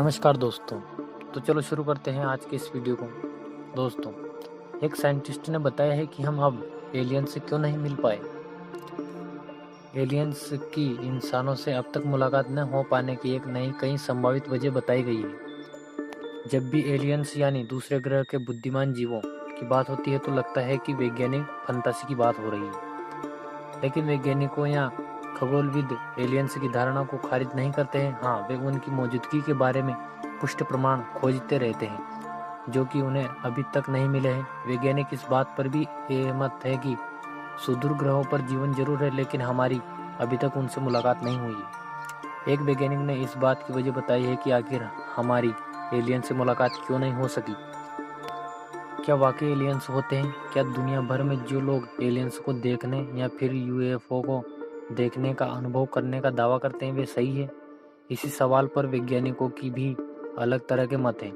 नमस्कार दोस्तों। तो चलो शुरू करते हैं आज के इस वीडियो को। दोस्तों, एक साइंटिस्ट ने बताया है कि हम अब एलियन से क्यों नहीं मिल पाए। एलियंस की इंसानों से अब तक मुलाकात न हो पाने की एक नई कई संभावित वजह बताई गई है। जब भी एलियंस यानी दूसरे ग्रह के बुद्धिमान जीवों की बात होती है तो लगता है कि वैज्ञानिक फंतासी की बात हो रही है, लेकिन वैज्ञानिकों या खगोलविद एलियंस की धारणा को खारिज नहीं करते हैं। हाँ, वे उनकी मौजूदगी के बारे में पुष्ट प्रमाण खोजते रहते हैं जो कि उन्हें अभी तक नहीं मिले हैं। वैज्ञानिक इस बात पर भी सहमत है कि सुदूर ग्रहों पर जीवन जरूर है, लेकिन हमारी अभी तक उनसे मुलाकात नहीं हुई है। एक वैज्ञानिक ने इस बात की वजह बताई है कि आखिर हमारी एलियन से मुलाकात क्यों नहीं हो सकी। क्या वाकई एलियंस होते हैं? क्या दुनिया भर में जो लोग एलियंस को देखने या फिर यूएफओ को देखने का अनुभव करने का दावा करते हैं वे सही है? इसी सवाल पर वैज्ञानिकों की भी अलग तरह के मत हैं।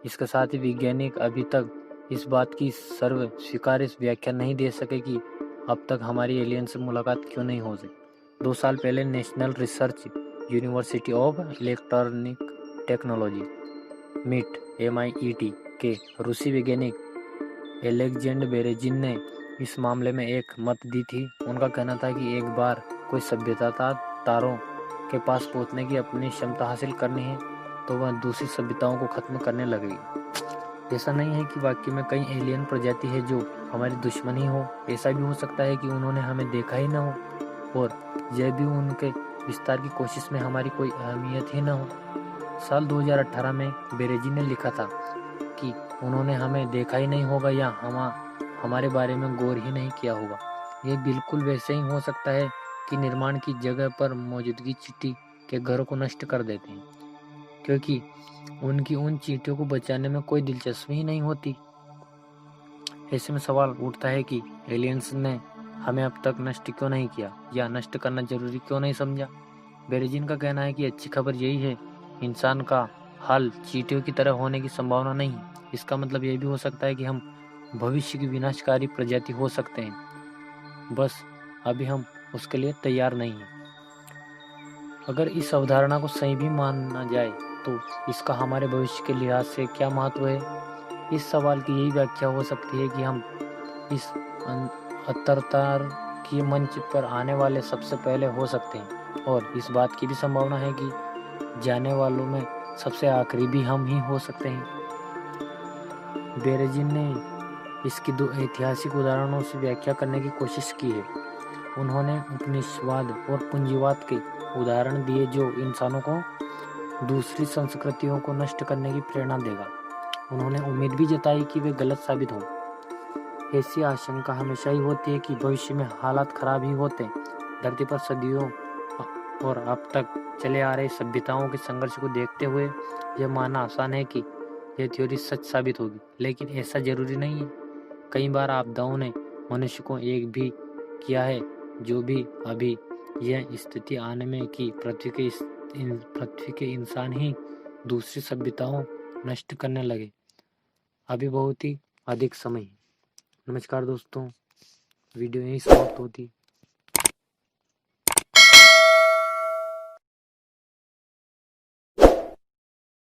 इसके साथ ही वैज्ञानिक अभी तक इस बात की सर्व स्वीकार्य व्याख्या नहीं दे सके कि अब तक हमारी एलियन से मुलाकात क्यों नहीं हो सकी। 2 साल पहले national research university of electronic technology MIT के रूसी वैज्ञानिक एलेक्जेंडर बेरेजिन ने इस मामले में एक मत दी थी। उनका कहना था कि एक बार कोई सभ्यता तारों के पास पहुंचने की अपनी क्षमता हासिल करनी है तो वह दूसरी सभ्यताओं को खत्म करने लगेगी। ऐसा नहीं है कि वाकई में कई एलियन प्रजाति है जो हमारी दुश्मन ही हो। ऐसा भी हो सकता है कि उन्होंने हमें देखा ही न हो और यह भी उनके विस्तार की कोशिश में हमारी कोई अहमियत ही न हो। साल 2018 में बेरेजी ने लिखा था कि उन्होंने हमें देखा ही नहीं होगा या हमारे बारे में गौर ही नहीं किया होगा। ये बिल्कुल वैसे ही हो सकता है कि निर्माण की जगह पर मौजूदगी चींटी के घरों को नष्ट कर देते हैं, क्योंकि उनकी उन चींटियों को बचाने में कोई दिलचस्पी ही नहीं होती। ऐसे में सवाल उठता है कि एलियंस ने हमें अब तक नष्ट क्यों नहीं किया या नष्ट करना जरूरी क्यों नहीं समझा। बेरेजिन का कहना है कि अच्छी खबर यही है, इंसान का हाल चींटियों की तरह होने की संभावना नहीं। इसका मतलब यह भी हो सकता है कि हम भविष्य की विनाशकारी प्रजाति हो सकते हैं, बस अभी हम उसके लिए तैयार नहीं हैं। अगर इस अवधारणा को सही भी माना जाए तो इसका हमारे भविष्य के लिहाज से क्या महत्व है। इस सवाल की यही व्याख्या हो सकती है कि हम इस अंतरतार की मंच पर आने वाले सबसे पहले हो सकते हैं, और इस बात की भी संभावना है कि जाने वालों में सबसे आखिरी भी हम ही हो सकते हैं। बेरेजिन ने इसकी 2 ऐतिहासिक उदाहरणों से व्याख्या करने की कोशिश की है। उन्होंने उपनिषदवाद और पूंजीवाद के उदाहरण दिए जो इंसानों को दूसरी संस्कृतियों को नष्ट करने की प्रेरणा देगा। उन्होंने उम्मीद भी जताई कि वे गलत साबित हों। ऐसी आशंका हमेशा ही होती है कि भविष्य में हालात खराब ही होते हैं। धरती पर सदियों और अब तक चले आ रहे सभ्यताओं के संघर्ष को देखते हुए यह मानना आसान है कि यह थ्योरी सच साबित होगी, लेकिन ऐसा जरूरी नहीं है। कई बार आपदाओं ने मनुष्य को एक भी किया है, जो भी अभी यह स्थिति आने में कि पृथ्वी के इंसान ही दूसरी सभ्यताओं नष्ट करने लगे, अभी बहुत ही अधिक समय है। नमस्कार दोस्तों, वीडियो यहीं समाप्त होती।